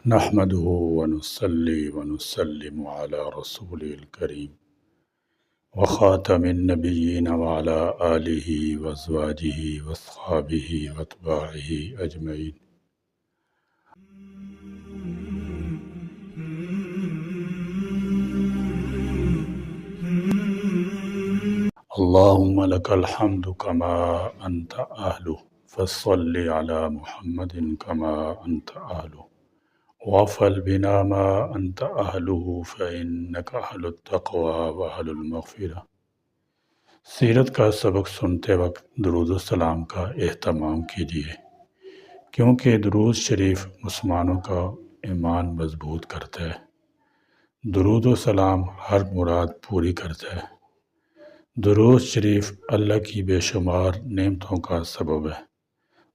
نحمده ونصلي ونسلم على رسوله الكريم وخاتم النبيين وعلى آله وأزواجه وأصحابه وأتباعه أجمعين. اللهم لك الحمد كما أنت أهله فصل على محمد كما أنت أهله وافعل بنا ما أنت أهله فإنك أهل التقوى وأهل المغفرة. سیرت کا سبق سنتے وقت درود و سلام کا اہتمام کیجیے، کیونکہ درود شریف مسلمانوں کا ایمان مضبوط کرتا ہے۔ درود و سلام ہر مراد پوری کرتا ہے۔ درود شریف اللہ کی بے شمار نعمتوں کا سبب ہے۔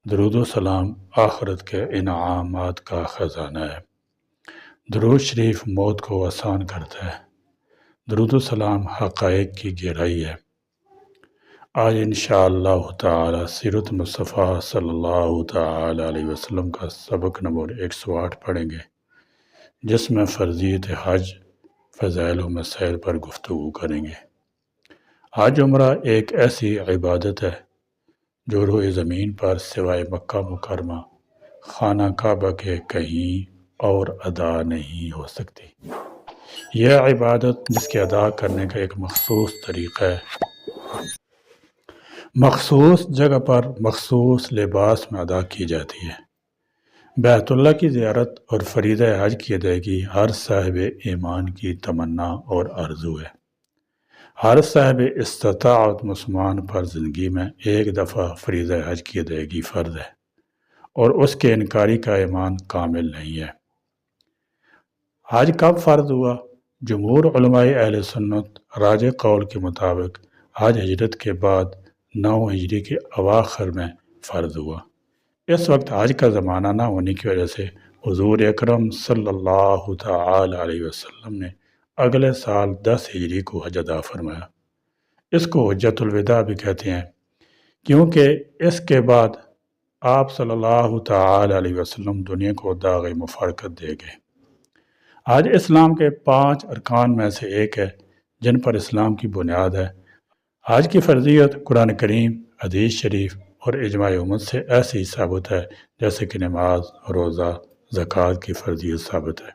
درود و سلام آخرت کے انعامات کا خزانہ ہے۔ درود شریف موت کو آسان کرتا ہے۔ درود و سلام حقائق کی گہرائی ہے۔ آج انشاءاللہ تعالی سیرت مصطفیٰ صلی اللہ تعالی علیہ وسلم کا سبق نمبر 108 پڑھیں گے، جس میں فرضیت حج، فضائل و مسائل پر گفتگو کریں گے۔ حج عمرہ ایک ایسی عبادت ہے جو روئے زمین پر سوائے مکہ مکرمہ خانہ کعبہ کے کہیں اور ادا نہیں ہو سکتی۔ یہ عبادت جس کے ادا کرنے کا ایک مخصوص طریقہ ہے، مخصوص جگہ پر مخصوص لباس میں ادا کی جاتی ہے۔ بیت اللہ کی زیارت اور فریضہ حج کی ادائیگی ہر صاحب ایمان کی تمنا اور آرزو ہے۔ ہر صاحب استطاعت مسلمان پر زندگی میں ایک دفعہ فریضہ حج کی ادائیگی فرض ہے، اور اس کے انکاری کا ایمان کامل نہیں ہے۔ حج کب فرض ہوا؟ جمہور علماء اہل سنت راجح قول کے مطابق حج ہجرت کے بعد 9 ہجری کے اواخر میں فرض ہوا۔ اس وقت حج کا زمانہ نہ ہونے کی وجہ سے حضور اکرم صلی اللہ تعالی علیہ وسلم نے اگلے سال 10 ہجری کو حج ادا فرمایا۔ اس کو حجۃ الوداع بھی کہتے ہیں، کیونکہ اس کے بعد آپ صلی اللہ تعالی علیہ وسلم دنیا کو داغ مفارقت دے گئے۔ حج اسلام کے 5 ارکان میں سے ایک ہے، جن پر اسلام کی بنیاد ہے۔ حج کی فرضیت قرآن کریم، حدیث شریف اور اجماع امت سے ایسے ہی ثابت ہے جیسے کہ نماز، روزہ، زکوٰۃ کی فرضیت ثابت ہے۔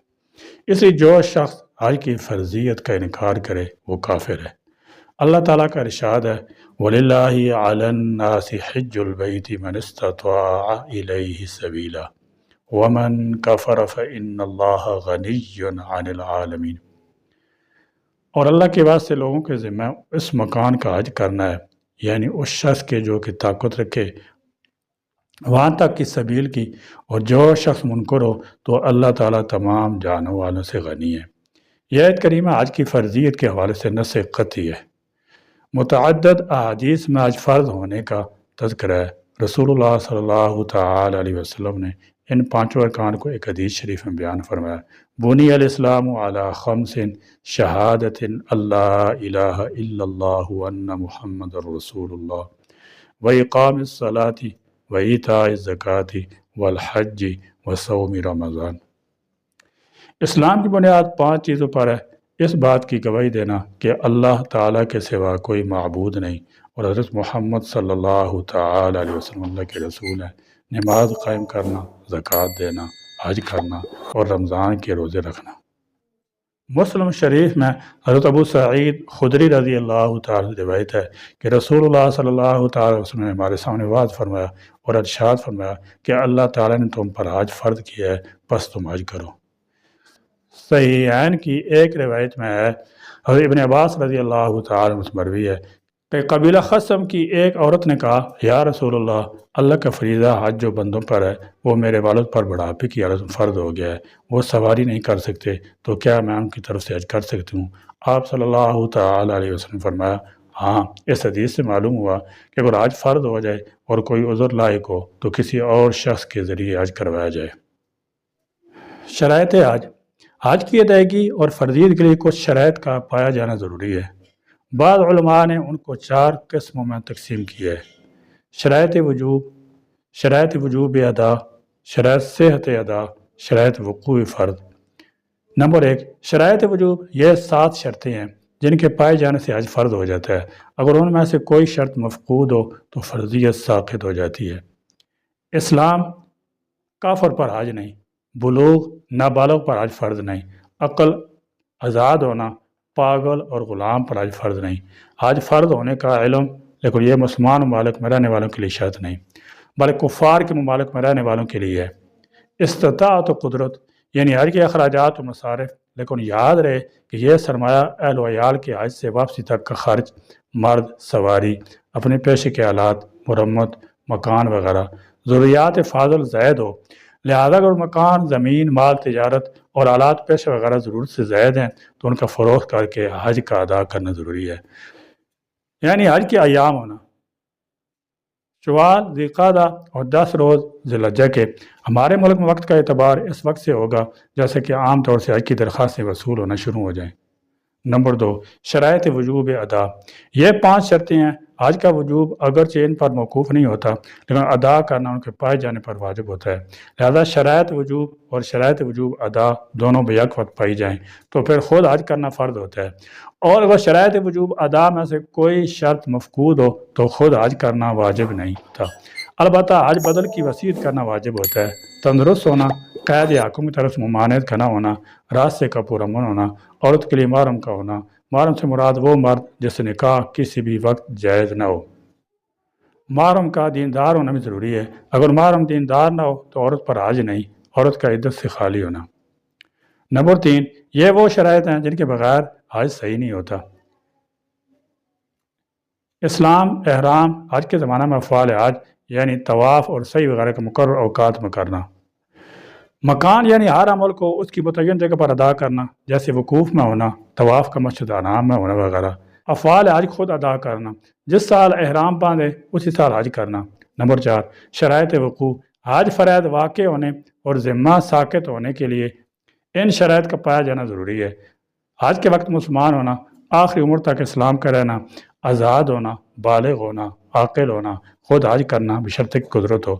اس لیے جو شخص حج کی فرضیت کا انکار کرے وہ کافر ہے۔ اللہ تعالیٰ کا ارشاد ہے، وَلِلَّهِ عَلَى النَّاسِ حِجُّ الْبَيْتِ مَنِ اسْتَطَاعَ إِلَيْهِ سَبِيلًا وَمَنْ كَفَرَ فَإِنَّ اللَّهَ غَنِيٌّ عَنِ الْعَالَمِينَ۔ اور اللہ کے واسطے لوگوں کے ذمہ اس مکان کا حج کرنا ہے، یعنی اس شخص کے جو کہ طاقت رکھے وہاں تک کی سبیل کی، اور جو شخص منکر ہو تو اللہ تعالیٰ تمام جانوں والوں سے غنی ہے۔ یہ آیت کریمہ حج کی فرضیت کے حوالے سے نص قطعی ہے۔ متعدد احادیث میں حج فرض ہونے کا تذکرہ ہے۔ رسول اللہ صلی اللہ تعالی علیہ وسلم نے ان 5 ارکان کو ایک حدیث شریف میں بیان فرمایا، بنی الاسلام علی 5 شہادت اللہ الہ الا اللہ وان محمد رسول اللہ واقام الصلاۃ وایتاء الزکوٰۃ والحج وصوم رمضان۔ اسلام کی بنیاد 5 چیزوں پر ہے۔ اس بات کی گواہی دینا کہ اللہ تعالیٰ کے سوا کوئی معبود نہیں، اور حضرت محمد صلی اللہ تعالی علیہ وسلم اللہ کے رسول ہیں، نماز قائم کرنا، زکوٰۃ دینا، حج کرنا اور رمضان کے روزے رکھنا۔ مسلم شریف میں حضرت ابو سعید خدری رضی اللہ تعالی روایت ہے کہ رسول اللہ صلی اللہ تعالی علیہ وسلم نے ہمارے سامنے واضح فرمایا اور ارشاد فرمایا کہ اللہ تعالیٰ نے تم پر حج فرض کیا ہے، پس تم حج کرو۔ صحیحین کی ایک روایت میں ہے، حضرت ابن عباس رضی اللہ تعالی عنہ مروی ہے کہ قبیلہ خثم کی ایک عورت نے کہا، یا رسول اللہ کا فریضہ حج جو بندوں پر ہے وہ میرے والد پر بڑھاپے کی حالت میں فرض ہو گیا ہے، وہ سواری نہیں کر سکتے، تو کیا میں ان کی طرف سے حج کر سکتی ہوں؟ آپ صلی اللہ تعالی علیہ وسلم فرمایا، ہاں، اس حدیث سے معلوم ہوا کہ اگر حج فرض ہو جائے اور کوئی عذر لاحق ہو تو کسی اور شخص کے ذریعے حج کروایا جائے۔ شرائط حج کی ادائیگی اور فرضیت کے لیے کچھ شرائط کا پایا جانا ضروری ہے۔ بعض علماء نے ان کو 4 قسموں میں تقسیم کیا ہے: شرائط وجوب ادا، شرائط صحت ادا، شرائط وقوع فرض۔ نمبر 1، شرائط وجوب، یہ 7 شرطیں ہیں جن کے پائے جانے سے حج فرض ہو جاتا ہے۔ اگر ان میں سے کوئی شرط مفقود ہو تو فرضیت ساقط ہو جاتی ہے۔ اسلام، کافر پر حج نہیں، بلوغ، نابالغ پر حج فرض نہیں، عقل، آزاد ہونا، پاگل اور غلام پر حج فرض نہیں۔ حج فرض ہونے کا علم، لیکن یہ مسلمان ممالک میں رہنے والوں کے لیے شرط نہیں بلکہ کفار کے ممالک میں رہنے والوں کے لیے ہے۔ استطاعت و قدرت، یعنی حج کے اخراجات و مصارف، لیکن یاد رہے کہ یہ سرمایہ اہل و عیال کے حج سے واپسی تک کا خرچ، مرد، سواری، اپنے پیشے کے آلات، مرمت، مکان وغیرہ، ضروریات فاضل زائد ہو۔ لہذا اگر مکان، زمین، مال، تجارت اور آلات پیشے وغیرہ ضرورت سے زائد ہیں تو ان کا فروخت کر کے حج کا ادا کرنا ضروری ہے۔ یعنی حج کے ایام ہونا، شوال، ذوالقعدہ اور 10 روز ذی الحجہ کے۔ ہمارے ملک میں وقت کا اعتبار اس وقت سے ہوگا جیسے کہ عام طور سے حج کی درخواستیں وصول ہونا شروع ہو جائیں۔ نمبر 2، شرائط وجوب ادا، یہ 5 شرطیں ہیں۔ حج کا وجوب اگرچہ ان پر موقوف نہیں ہوتا لیکن ادا کرنا ان کے پائے جانے پر واجب ہوتا ہے۔ لہذا شرائط وجوب اور شرائط وجوب ادا دونوں بیک وقت پائی جائیں تو پھر خود حج کرنا فرض ہوتا ہے، اور اگر شرائط وجوب ادا میں سے کوئی شرط مفقود ہو تو خود حج کرنا واجب نہیں ہوتا۔ البتہ حج بدل کی وصیت کرنا واجب ہوتا ہے۔ تندرست ہونا، قید حاکم کی طرف سے ممانعت کا نہ ہونا، راستے کا پرامن ہونا، عورت کے لیے محرم کا ہونا۔ محرم سے مراد وہ مرد جس سے نکاح کسی بھی وقت جائز نہ ہو۔ محرم کا دیندار ہونا بھی ضروری ہے۔ اگر محرم دیندار نہ ہو تو عورت پر حج نہیں، عورت کا عدت سے خالی ہونا۔ نمبر 3، یہ وہ شرائط ہیں جن کے بغیر حج صحیح نہیں ہوتا۔ اسلام، احرام، حج کے زمانہ میں افعال حج یعنی طواف اور سعی وغیرہ کے مقرر اوقات میں کرنا۔ مکان یعنی ہر عمل کو اس کی متعین جگہ پر ادا کرنا، جیسے وقوف میں ہونا، طواف کا مسجد حرام میں ہونا وغیرہ۔ افعال حج خود ادا کرنا، جس سال احرام باندھے اسی سال حج کرنا۔ نمبر 4، شرائط وقوع، حج فرائض واقع ہونے اور ذمہ ساقط ہونے کے لیے ان شرائط کا پایا جانا ضروری ہے۔ حج کے وقت مسلمان ہونا، آخری عمر تک اسلام کا رہنا، آزاد ہونا، بالغ ہونا، عاقل ہونا، خود حج کرنا بشرط کی قدرت ہو،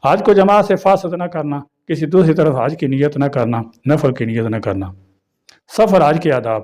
حج کو جماعت سے فاسد نہ کرنا، کسی دوسری طرف حج کی نیت نہ کرنا، نفل کی نیت نہ کرنا۔ سفر حج کے آداب،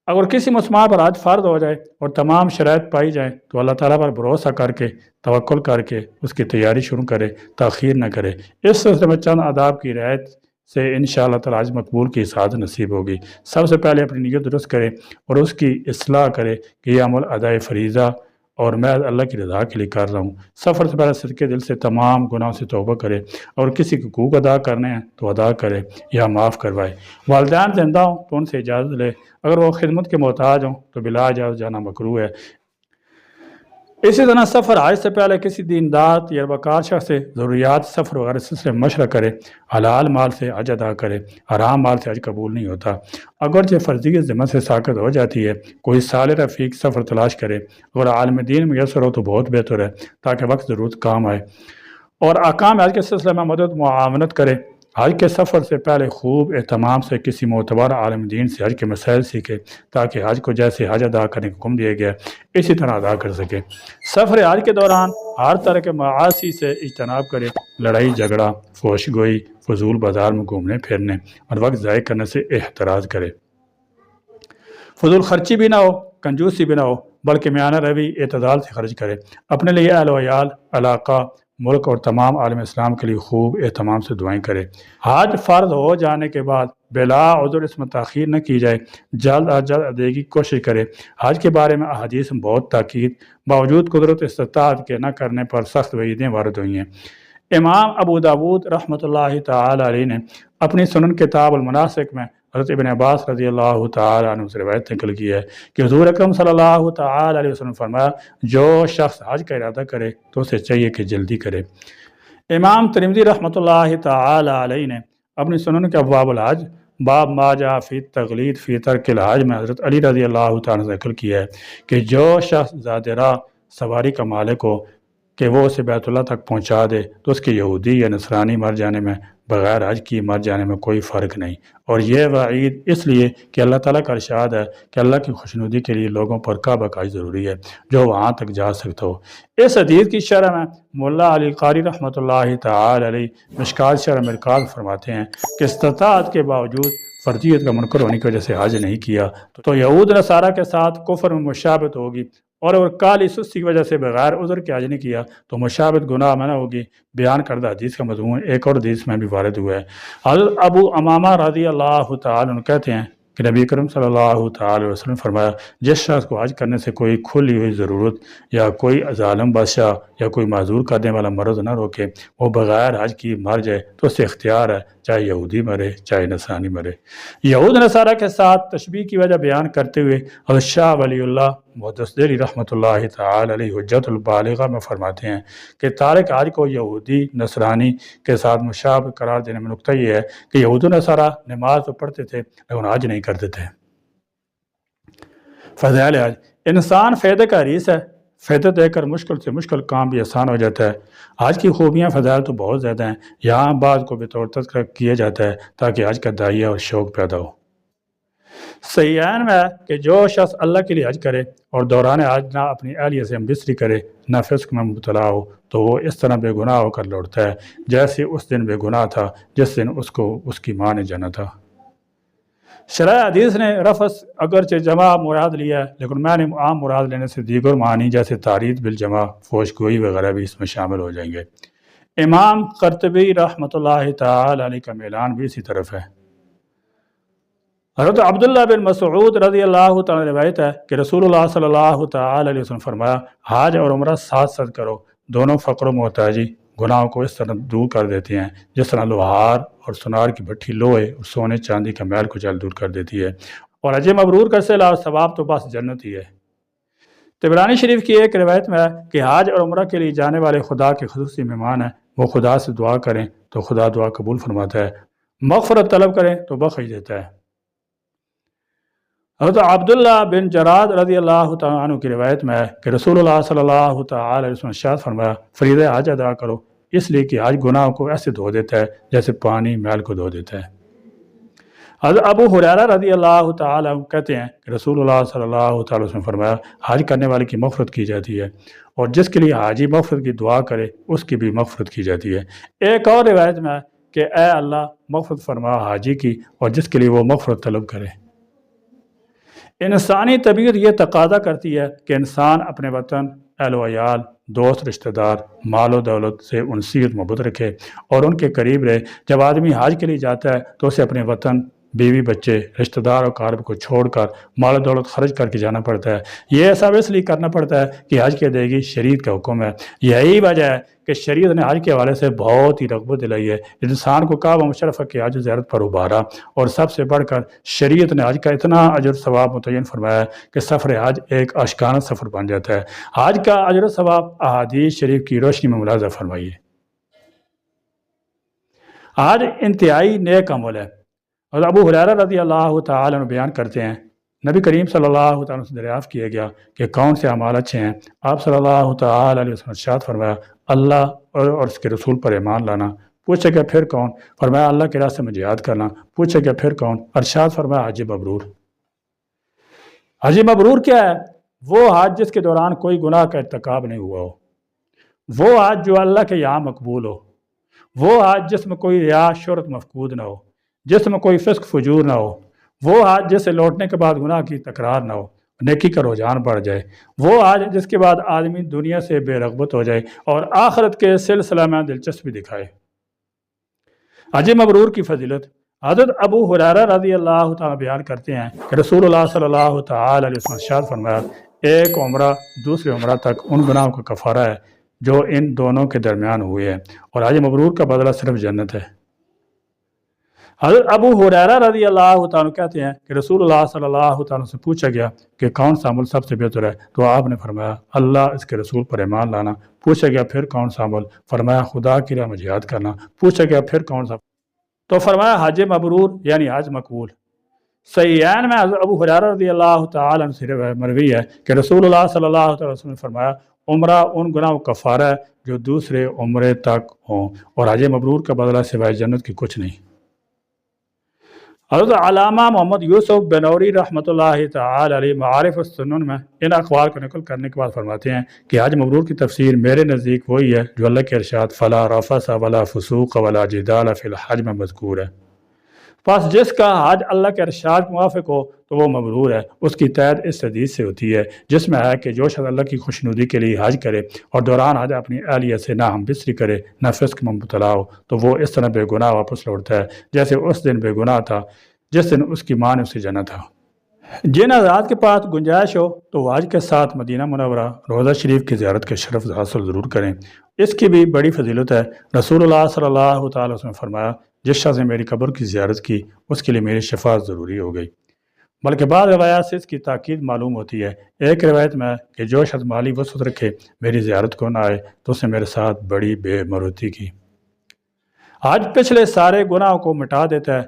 اگر کسی مسلمان پر حج فرض ہو جائے اور تمام شرائط پائی جائیں تو اللہ تعالیٰ پر بھروسہ کر کے، توکل کر کے اس کی تیاری شروع کرے، تاخیر نہ کرے۔ اس سلسلے میں چند آداب کی رعایت سے انشاءاللہ تعالیٰ حج مقبول کی سعادت نصیب ہوگی۔ سب سے پہلے اپنی نیت درست کرے اور اس کی اصلاح کرے کہ یہ عمل ادائے فریضہ اور میں اللہ کی رضا کے لیے کر رہا ہوں۔ سفر سے پہلے صدقے دل سے تمام گناہوں سے توبہ کرے، اور کسی کے حقوق ادا کرنے ہیں تو ادا کرے یا معاف کروائے۔ والدین زندہ ہوں تو ان سے اجازت لے، اگر وہ خدمت کے محتاج ہوں تو بلا اجازت جانا مکروہ ہے۔ اسی طرح سفر حج سے پہلے کسی دیندار یا وقار شخص سے ضروریات سفر وغیرہ سلسلے میں مشورہ کرے، حلال مال سے حج ادا کرے، حرام مال سے حج قبول نہیں ہوتا۔ اگرچہ فرضیت ذمہ سے ساقط ہو جاتی ہے، کوئی صالح رفیق سفر تلاش کرے، اگر عالم دین میسر ہو تو بہت بہتر ہے تاکہ وقت ضرورت کام آئے، اور احکام حج کے سلسلے میں مدد معاونت کرے۔ حج کے سفر سے پہلے خوب اہتمام سے کسی معتبر عالم دین سے حج کے مسائل سیکھے تاکہ حج کو جیسے حج ادا کرنے کا حکم دیا گیا اسی طرح ادا کر سکے۔ سفر حج کے دوران ہر طرح کے معاصی سے اجتناب کرے، لڑائی جھگڑا، فحش گوئی، فضول بازار میں گھومنے پھرنے اور وقت ضائع کرنے سے احتراز کرے۔ فضول خرچی بھی نہ ہو، کنجوسی بھی نہ ہو، بلکہ میانہ روی اعتدال سے خرچ کرے۔ اپنے لیے، اہل و عیال، علاقہ، ملک اور تمام عالم اسلام کے لیے خوب اہتمام سے دعائیں کرے۔ حج فرض ہو جانے کے بعد بلا عذر اس میں تاخیر نہ کی جائے، جلد از جلد ادائیگی کی کوشش کرے۔ حج کے بارے میں احادیث میں بہت تاکید، باوجود قدرت استطاعت کے نہ کرنے پر سخت وعیدیں وارد ہوئی ہیں۔ امام ابو داود رحمۃ اللہ تعالی علیہ نے اپنی سنن کتاب المناسک میں حضرت ابن عباس رضی اللہ تعالی عنہ سے روایت نقل کی ہے کہ حضور اکرم صلی اللہ تعالی علیہ وسلم فرمایا، جو شخص حج کا ارادہ کرے تو اسے چاہیے کہ جلدی کرے۔ امام ترمذی رحمۃ اللہ تعالی علیہ نے اپنی سنن کے ابواب الحج باب ما جاء فی التغلیظ فی ترک الحج میں حضرت علی رضی اللہ تعالی عنہ ذکر کیا ہے کہ جو شخص زاد راہ سواری کا مالک ہو کہ وہ اسے بیت اللہ تک پہنچا دے تو اس کے یہودی یا نصرانی مر جانے میں بغیر حج کی مر جانے میں کوئی فرق نہیں۔ اور یہ وعید اس لیے کہ اللہ تعالیٰ کا ارشاد ہے کہ اللہ کی خوشنودی کے لیے لوگوں پر کعبہ کا حج ضروری ہے جو وہاں تک جا سکتا ہو۔ اس حدیث کی شرح میں مولا علی قاری رحمۃ اللہ تعالی علیہ مشکات شرح مرکات فرماتے ہیں کہ استطاعت کے باوجود فرضیت کا منکر ہونے کی وجہ سے حج نہیں کیا تو یہود نصارہ کے ساتھ کفر میں مشابہت ہوگی، اور کالی سستی کی وجہ سے بغیر عذر کے حج نہیں کیا تو مشابہت گناہ منع ہوگی۔ بیان کردہ حدیث کا مضمون ایک اور حدیث میں بھی وارد ہوا ہے۔ حضرت ابو امامہ رضی اللہ تعالی عنہ کہتے ہیں کہ نبی کرم صلی اللہ تعالی وسلم فرمایا، جس شخص کو حج کرنے سے کوئی کھلی ہوئی ضرورت یا کوئی ظالم بادشاہ یا کوئی معذور کرنے والا مرض نہ روکے، وہ بغیر حج کی مر جائے تو اسے اختیار ہے، چاہے یہودی مرے چاہے نصرانی مرے۔ یہود نصارہ کے ساتھ تشبیہ کی وجہ بیان کرتے ہوئے حضرت شاہ ولی اللہ محدث دہلوی رحمۃ اللہ تعالی علیہ حجت البالغہ میں فرماتے ہیں کہ تارک حج کو یہودی نصرانی کے ساتھ مشابہ قرار دینے میں نقطہ یہ ہے کہ یہود و نصارہ نماز تو پڑھتے تھے لیکن حج نہیں کرتے تھے۔ فضائل حج، انسان فائدے کا حریص ہے، فائدہ دے کر مشکل سے مشکل کام بھی آسان ہو جاتا ہے۔ حج کی خوبیاں فضائل تو بہت زیادہ ہیں، یہاں بعض کو بطور تذکرہ کیا جاتا ہے تاکہ حج کا داعیہ اور شوق پیدا ہو۔ صحیحین میں ہے کہ جو شخص اللہ کے لیے حج کرے اور دوران حج نہ اپنی اہلیہ سے ہم بستری کرے نہ فسق میں مبتلا ہو تو وہ اس طرح بے گناہ ہو کر لوٹتا ہے جیسے اس دن بے گناہ تھا جس دن اس کو اس کی ماں نے جانا تھا۔ شرح حدیث نے رفث اگرچہ جمع مراد لیا ہے لیکن میں نے عام مراد لینے سے دیگر معنی جیسے تعریض بالجمع، فوشگوئی وغیرہ بھی اس میں شامل ہو جائیں گے۔ امام قرطبی رحمۃ اللہ تعالی علیہ کا اعلان بھی اسی طرف ہے۔ حضرت عبداللہ بن مسعود رضی اللہ تعالی روایت ہے کہ رسول اللہ صلی اللہ تعالی علیہ وسلم فرمایا، حج اور عمرہ ساتھ ساتھ کرو، دونوں فقر و محتاجی گناہوں کو اس طرح دور کر دیتی ہیں جس طرح لوہار اور سونار کی بھٹی لوہے اور سونے چاندی کا میل کو جل دور کر دیتی ہے، اور حج مبرور کا صلہ اور ثواب تو بس جنت ہی ہے۔ طبرانی شریف کی ایک روایت میں ہے کہ حج اور عمرہ کے لیے جانے والے خدا کے خصوصی مہمان ہیں، وہ خدا سے دعا کریں تو خدا دعا قبول فرماتا ہے، مغفرت طلب کریں تو بخش دیتا ہے۔ حضرت عبداللہ بن جراد رضی اللہ تعالیٰ عنہ کی روایت میں ہے کہ رسول اللہ صلی اللہ تعالی علیہ وسلم ارشاد فرمایا، فریضہ حج ادا کرو، اس لیے کہ حج گناہوں کو ایسے دھو دیتا ہے جیسے پانی میل کو دھو دیتا ہے۔ حضرت ابو ہریرہ رضی اللہ تعالیٰ عنہ کہتے ہیں کہ رسول اللہ صلی اللہ تعالی وسلم فرمایا، حج کرنے والے کی مغفرت کی جاتی ہے اور جس کے لیے حاجی مغفرت کی دعا کرے اس کی بھی مغفرت کی جاتی ہے۔ ایک اور روایت میں ہے کہ اے اللہ مغفرت فرما حاجی کی اور جس کے لیے وہ مغفرت طلب کرے۔ انسانی طبیعت یہ تقاضا کرتی ہے کہ انسان اپنے وطن، اہل و عیال، دوست، رشتہ دار، مال و دولت سے انسیت محبت رکھے اور ان کے قریب رہے۔ جب آدمی حج کے لیے جاتا ہے تو اسے اپنے وطن، بیوی بچے، رشتہ دار اور قارب کو چھوڑ کر مال و دولت خرچ کر کے جانا پڑتا ہے۔ یہ سب اس لیے کرنا پڑتا ہے کہ حج کی ادائیگی شریعت کا حکم ہے۔ یہی وجہ ہے کہ شریعت نے حج کے حوالے سے بہت ہی رغبت دلائی ہے، انسان کو کعبہ مشرفہ کی حج زیارت پر ابھارا، اور سب سے بڑھ کر شریعت نے حج کا اتنا اجر ثواب متعین فرمایا ہے کہ سفر حج ایک عاشقانہ سفر بن جاتا ہے۔ حج کا اجر و ثواب احادیث شریف کی روشنی میں ملاحظہ فرمائیے۔ حج انتہائی نیک عمل ہے، اور ابو ہریرہ رضی اللہ تعالی عنہ بیان کرتے ہیں، نبی کریم صلی اللہ تعالی سے دریافت کیا گیا کہ کون سے اعمال اچھے ہیں؟ آپ صلی اللہ تعالی علیہ وسلم ارشاد فرمایا، اللہ اور اس کے رسول پر ایمان لانا۔ پوچھا گیا پھر کون؟ فرمایا اللہ کے راستے میں جہاد کرنا۔ پوچھا گیا پھر کون؟ ارشاد فرمایا حج مبرور۔ حج مبرور کیا ہے؟ وہ حج جس کے دوران کوئی گناہ کا ارتکاب نہیں ہوا ہو، وہ حج جو اللہ کے یہاں مقبول ہو، وہ حج جس میں کوئی ریا شہرت مفقود نہ ہو، جس میں کوئی فسق فجور نہ ہو، وہ حج جس سے لوٹنے کے بعد گناہ کی تکرار نہ ہو، نیکی کا رجحان بڑھ جائے، وہ حج جس کے بعد آدمی دنیا سے بے رغبت ہو جائے اور آخرت کے سلسلہ میں دلچسپی دکھائے۔ حج مبرور کی فضیلت، حضرت ابو ہریرہ رضی اللہ تعالیٰ بیان کرتے ہیں کہ رسول اللہ صلی اللہ تعالی علیہ وسلم ارشاد فرمایا، ایک عمرہ دوسرے عمرہ تک ان گناہوں کا کفارہ ہے جو ان دونوں کے درمیان ہوئے ہیں، اور حج مبرور کا بدلہ صرف جنت ہے۔ حضرت ابو ہریرہ رضی اللہ تعالیٰ کہتے ہیں کہ رسول اللہ صلی اللہ تعالیٰ سے پوچھا گیا کہ کون سا عمل سب سے بہتر ہے؟ تو آپ نے فرمایا اللہ اس کے رسول پر ایمان لانا۔ پوچھا گیا پھر کون سا عمل؟ فرمایا خدا کی راہ میں جہاد کرنا۔ پوچھا گیا پھر کون سا؟ تو فرمایا حج مبرور یعنی حج مقبول۔ صحیحین میں حضرت ابو ہریرہ رضی اللہ تعالیٰ عنہ سے مروی ہے کہ رسول اللہ صلی اللہ تعالیٰ وسلم نے فرمایا، عمرہ ان گناہوں کا کفارہ ہے جو دوسرے عمرے تک ہوں، اور حج مبرور کا بدلہ سوائے جنت کی کچھ نہیں۔ حضرت علامہ محمد یوسف بنوری رحمۃ اللہ تعالی علیہ معارف السنن میں ان اقوال کو نقل کرنے کے بعد فرماتے ہیں کہ حج مبرور کی تفسیر میرے نزدیک وہی ہے جو اللہ کے ارشاد فلا رفث ولا فسوق ولا جدال فی الحج میں مذکور ہے۔ پس جس کا حج اللہ کے ارشاد کے موافق ہو تو وہ مبرور ہے۔ اس کی تائید اس حدیث سے ہوتی ہے جس میں ہے کہ جو شخص اللہ کی خوشنودی کے لیے حج کرے اور دوران حج اپنی اہلیہ سے نہ ہم بستری کرے نہ فسق میں مبتلا ہو تو وہ اس طرح بے گناہ واپس لوٹتا ہے جیسے اس دن بے گناہ تھا جس دن اس کی ماں نے اسے جنا تھا۔ جن حضرات کے پاس گنجائش ہو تو وہ حج کے ساتھ مدینہ منورہ روضہ شریف کی زیارت کے شرف حاصل ضرور کریں، اس کی بھی بڑی فضیلت ہے۔ رسول اللہ صلی اللہ تعالی وسلم نے فرمایا جس شخص نے میری قبر کی زیارت کی اس کے لیے میری شفاعت ضروری ہو گئی، بلکہ بعض روایات سے اس کی تاکید معلوم ہوتی ہے۔ ایک روایت میں کہ جو شخص مالی وسعت رکھے میری زیارت کو نہ آئے تو اس نے میرے ساتھ بڑی بے مروتی کی۔ حج پچھلے سارے گناہوں کو مٹا دیتا ہے۔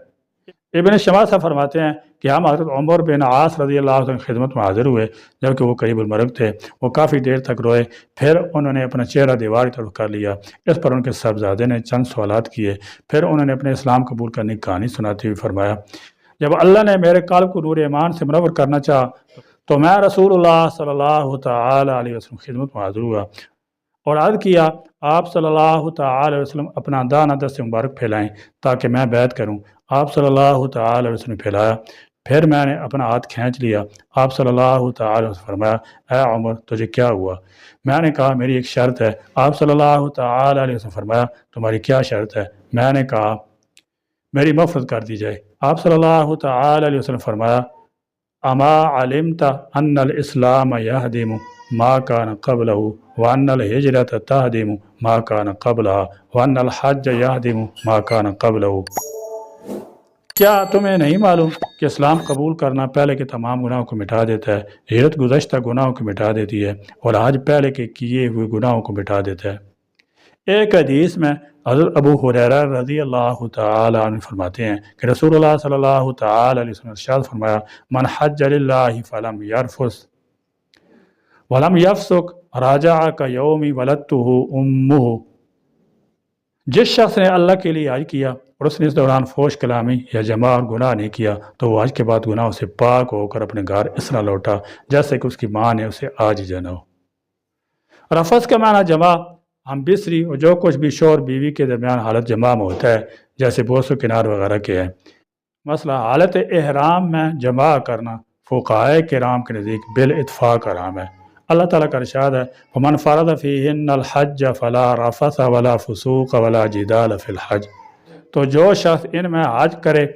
ابن شماسہ فرماتے ہیں کہ ہم حضرت عمر بن عاص رضی اللہ عنہ کی خدمت میں حاضر ہوئے جبکہ وہ قریب المرگ تھے۔ وہ کافی دیر تک روئے، پھر انہوں نے اپنا چہرہ دیوار کی طرف کر لیا۔ اس پر ان کے صاحبزادے نے چند سوالات کیے، پھر انہوں نے اپنے اسلام قبول کرنے کی کہانی سناتے ہوئے فرمایا جب اللہ نے میرے قلب کو نور ایمان سے منور کرنا چاہا تو میں رسول اللہ صلی اللہ تعالی علیہ وسلم کی خدمت میں حاضر ہوا اور عرض کیا آپ صلی اللہ تعالی علیہ وسلم اپنا دانہ دست مبارک پھیلائیں تاکہ میں بیعت کروں۔ آپ صلی اللہ تعالی علیہ وسلم نے پھیلایا، پھر میں نے اپنا ہاتھ کھینچ لیا۔ آپ صلی اللہ تعالی علیہ وسلم فرمایا اے عمر تجھے کیا ہوا؟ میں نے کہا میری ایک شرط ہے۔ آپ صلی اللہ تعالی علیہ وسلم فرمایا تمہاری کیا شرط ہے؟ میں نے کہا میری مغفرت کر دی جائے۔ آپ صلی اللہ تعالی علیہ وسلم فرمایا اما علمت ان الاسلام یہدم ما کان قبلہ وان الہجرۃ تہدم ما کان قبلہ وان الحج یہدم ما کان قبلہ۔ کیا تمہیں نہیں معلوم کہ اسلام قبول کرنا پہلے کے تمام گناہوں کو مٹا دیتا ہے، ہجرت گزشتہ گناہوں کو مٹا دیتی ہے اور حج پہلے کے کیے ہوئے گناہوں کو مٹا دیتا ہے۔ ایک حدیث میں حضرت ابو ہریرہ رضی اللہ تعالی عنہ فرماتے ہیں کہ رسول اللہ صلی اللہ تعالی علیہ وسلم نے ارشاد فرمایا من حج للہ فلم یرفث ولم یفسق رجع کیوم ولدتہ امہ۔ جس شخص نے اللہ کے لیے حج کیا اور اس نے اس دوران فحش کلامی یا جمع اور گناہ نہیں کیا تو وہ حج کے بعد گناہوں سے پاک ہو کر اپنے گھر اس طرح لوٹا جیسے کہ اس کی ماں نے اسے آج ہی جنا ہو۔ رفث کا معنی جمع ہم بستری اور جو کچھ بھی شوہر بیوی کے درمیان حالت جمع میں ہوتا ہے جیسے بوس و کنار وغیرہ کے ہیں۔ مثلا حالت احرام میں جمع کرنا فقہائے کرام کے نزدیک بالاتفاق حرام ہے۔ اللہ تعالیٰ کا ارشاد ہے فمن فرض فیہن الحج فلا رفث ولا فسوق ولا جدال فی الحج۔ تو جو شخص ان میں حج کرے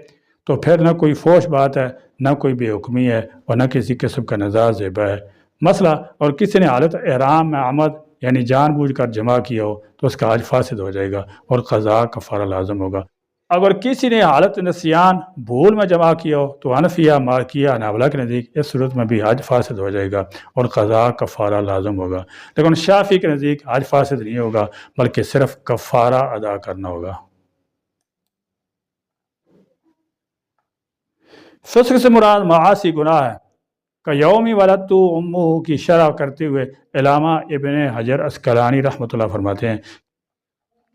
تو پھر نہ کوئی فحش بات ہے نہ کوئی بے حکمی ہے اور نہ کسی قسم کا نزاع زیبہ ہے۔ مثلا اور کسی نے حالت احرام میں عمد یعنی جان بوجھ کر جمع کیا ہو تو اس کا حج فاسد ہو جائے گا اور قضاء کفارہ لازم ہوگا۔ اگر کسی نے حالت نسیان بھول میں جمع کیا ہو تو حنفیہ مالکیہ حنابلہ کے نزدیک اس صورت میں بھی حج فاسد ہو جائے گا اور قضاء کفارہ لازم ہوگا، لیکن شافعی کے نزدیک حج فاسد نہیں ہوگا بلکہ صرف کفارہ ادا کرنا ہوگا۔ فسق سے مراد معاصی گناہ ہے کہ یومی ولدتہ امہ کی شرح کرتے ہوئے علامہ ابن حجر عسقلانی رحمۃ اللہ فرماتے ہیں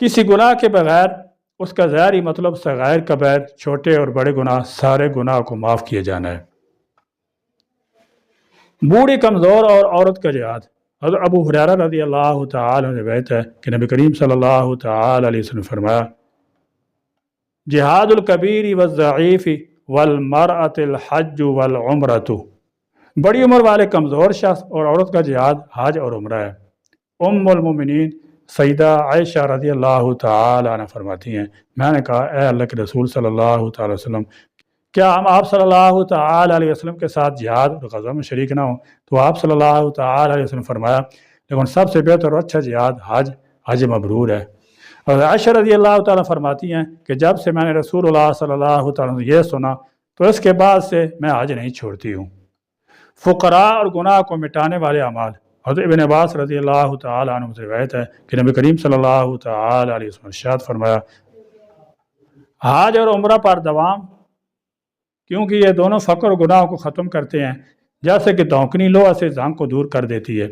کسی گناہ کے بغیر اس کا ظاہری مطلب صغائر کبائر چھوٹے اور بڑے گناہ سارے گناہ کو معاف کیے جانا ہے۔ بوڑھی کمزور اور عورت کا جہاد۔ حضرت ابو ہریرہ رضی اللہ تعالی عنہ روایت ہے کہ نبی کریم صلی اللہ تعالی علیہ وسلم نے فرمایا جہاد الکبیر والضعیف والمرأة الحج والعمرۃ۔ بڑی عمر والے کمزور شخص اور عورت کا جہاد حج اور عمرہ ہے۔ ام المومنین سیدہ عائشہ رضی اللہ تعالی عنہ فرماتی ہیں میں نے کہا اے اللہ کے رسول صلی اللہ تعالی وسلم کیا ہم آپ صلی اللہ تعالی علیہ وسلم کے ساتھ جہاد اور غزوہ میں شریک نہ ہوں؟ تو آپ صلی اللہ تعالی علیہ وسلم فرمایا لیکن سب سے بہتر اور اچھا جہاد حج مبرور ہے۔ اور عائشہ رضی اللہ تعالیٰ فرماتی ہیں کہ جب سے میں نے رسول اللہ صلی اللہ تعالیٰ عنہ یہ سنا تو اس کے بعد سے میں حج نہیں چھوڑتی ہوں۔ فقراء اور گناہ کو مٹانے والے اعمال۔ حضرت ابن عباس رضی اللہ تعالیٰ عنہ سے روایت ہے کہ نبی کریم صلی اللہ تعالیٰ علیہ وسلم نے ارشاد فرمایا حج اور عمرہ پر دوام کیونکہ یہ دونوں فقر اور گناہ کو ختم کرتے ہیں۔ جیسے کہ دونکنی لوہا سے زنگ کو دور کر دیتی ہے۔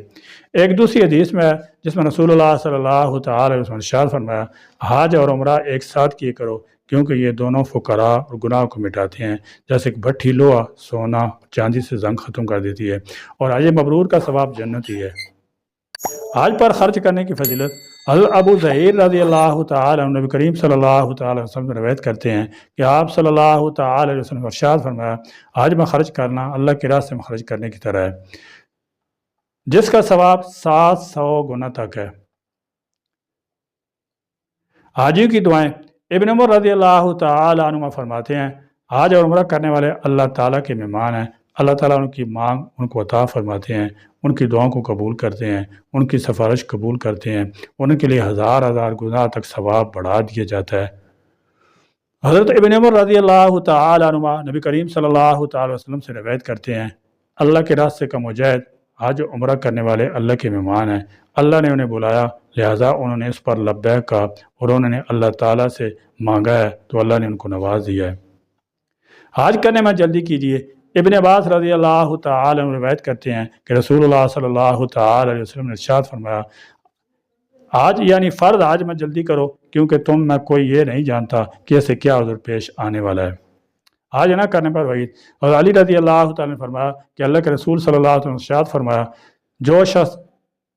ایک دوسری حدیث میں جس میں رسول اللہ صلی اللہ تعالی علیہ وسلم نے ارشاد فرمایا، حج اور عمرہ ایک ساتھ کیے کرو کیونکہ یہ دونوں فقراء اور گناہ کو مٹاتے ہیں، جیسے کہ بھٹی لوہا سونا چاندی سے زنگ ختم کر دیتی ہے، اور حج مبرور کا ثواب جنت ہی ہے۔ حج پر خرچ کرنے کی فضیلت حضرت ابو ظہیر رضی اللہ تعالی عنہ نبی کریم صلی اللہ تعالی علیہ وسلم سے روایت کرتے ہیں کہ آپ صلی اللہ تعالی علیہ وسلم نے ارشاد فرمایا، حج میں خرچ کرنا اللہ کے راستے میں خرچ کرنے کی طرح ہے، جس کا ثواب 700 گنا تک ہے۔ حاجیوں کی دعائیں ابن عمر رضی اللہ تعالی عنہ فرماتے ہیں، حج اور عمرہ کرنے والے اللہ تعالیٰ کے مہمان ہیں، اللہ تعالیٰ ان کی مانگ ان کو عطا فرماتے ہیں، ان کی دعاؤں کو قبول کرتے ہیں، ان کی سفارش قبول کرتے ہیں، ان کے لیے ہزار ہزار گنا تک ثواب بڑھا دیا جاتا ہے۔ حضرت ابن عمر رضی اللہ تعالی عنہ نبی کریم صلی اللہ تعالی وسلم سے روایت کرتے ہیں، اللہ کے راستے کا مجاہد حج و عمرہ کرنے والے اللہ کے مہمان ہیں، اللہ نے انہیں بلایا لہٰذا انہوں نے اس پر لبیک کہا اور انہوں نے اللہ تعالیٰ سے مانگا ہے تو اللہ نے ان کو نواز دیا ہے۔ حج کرنے میں جلدی کیجیے۔ ابن عباس رضی اللہ تعالی عنہ روایت کرتے ہیں کہ رسول اللہ صلی اللہ تعالی علیہ وسلم نے ارشاد فرمایا، حج یعنی فرض حج میں جلدی کرو کیونکہ تم میں کوئی یہ نہیں جانتا کہ اسے کیا عذر پیش آنے والا ہے۔ حج نہ کرنے پر وعید اور علی رضی اللہ تعالی نے فرمایا کہ اللہ کے رسول صلی اللہ علیہ وسلم نے ارشاد فرمایا، جو شخص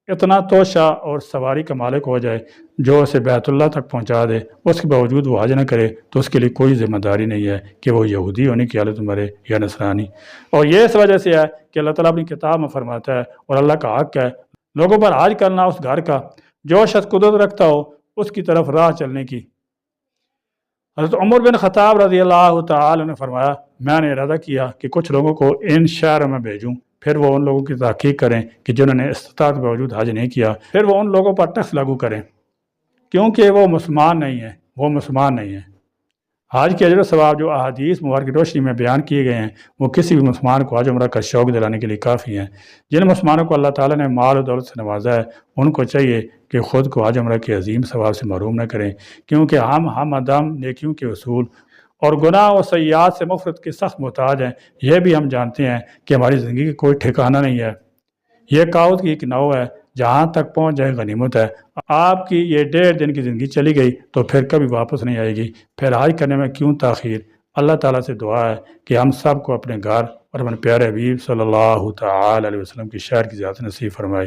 اتنا توشہ اور سواری کا مالک ہو جائے جو اسے بیت اللہ تک پہنچا دے، اس کے باوجود وہ حج نہ کرے تو اس کے لیے کوئی ذمہ داری نہیں ہے کہ وہ یہودی ہونے کی حالت میں مرے یا نصرانی۔ اور یہ اس وجہ سے ہے کہ اللہ تعالیٰ اپنی کتاب میں فرماتا ہے اور اللہ کا حق ہے لوگوں پر حج کرنا اس گھر کا جو شخص قدرت رکھتا ہو اس کی طرف راہ چلنے کی۔ حضرت عمر بن خطاب رضی اللہ تعالی نے فرمایا، میں نے ارادہ کیا کہ کچھ لوگوں کو ان شہروں میں بھیجوں، پھر وہ ان لوگوں کی تحقیق کریں کہ جنہوں نے استطاعت کے باوجود حج نہیں کیا، پھر وہ ان لوگوں پر ٹیکس لاگو کریں کیونکہ وہ مسلمان نہیں ہیں۔ حج کے اجر و ثواب جو احادیث مبارک کی روشنی میں بیان کیے گئے ہیں وہ کسی بھی مسلمان کو حج عمرہ کا شوق دلانے کے لیے کافی ہیں۔ جن مسلمانوں کو اللہ تعالیٰ نے مال و دولت سے نوازا ہے ان کو چاہیے کہ خود کو حج عمرہ کے عظیم ثواب سے محروم نہ کریں، کیونکہ ہم عدم نیکیوں کے اصول اور گناہ و سیئات سے مغفرت کے سخت محتاج ہیں۔ یہ بھی ہم جانتے ہیں کہ ہماری زندگی کا کوئی ٹھکانہ نہیں ہے، یہ کاؤت کی ایک ناؤ ہے، جہاں تک پہنچ جائے غنیمت ہے۔ آپ کی یہ 1.5 دن کی زندگی چلی گئی تو پھر کبھی واپس نہیں آئے گی، پھر حج کرنے میں کیوں تاخیر؟ اللہ تعالیٰ سے دعا ہے کہ ہم سب کو اپنے گھر اور اپنے پیارے حبیب صلی اللہ تعالی علیہ وسلم کی شہر کی زیارت نصیب فرمائے۔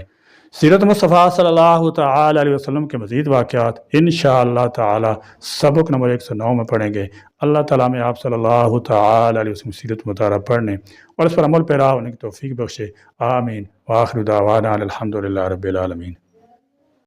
سیرت مصطفیٰ صلی اللہ تعالی علیہ وسلم کے مزید واقعات انشاءاللہ تعالی سبق نمبر 109 میں پڑھیں گے۔ اللہ تعالیٰ میں آپ صلی اللہ تعالی علیہ وسلم سیرت مطالعہ پڑھنے اور اس پر عمل پیرا ہونے کی توفیق بخشے، آمین۔ وآخر دعوانا الحمدللہ رب العالمین۔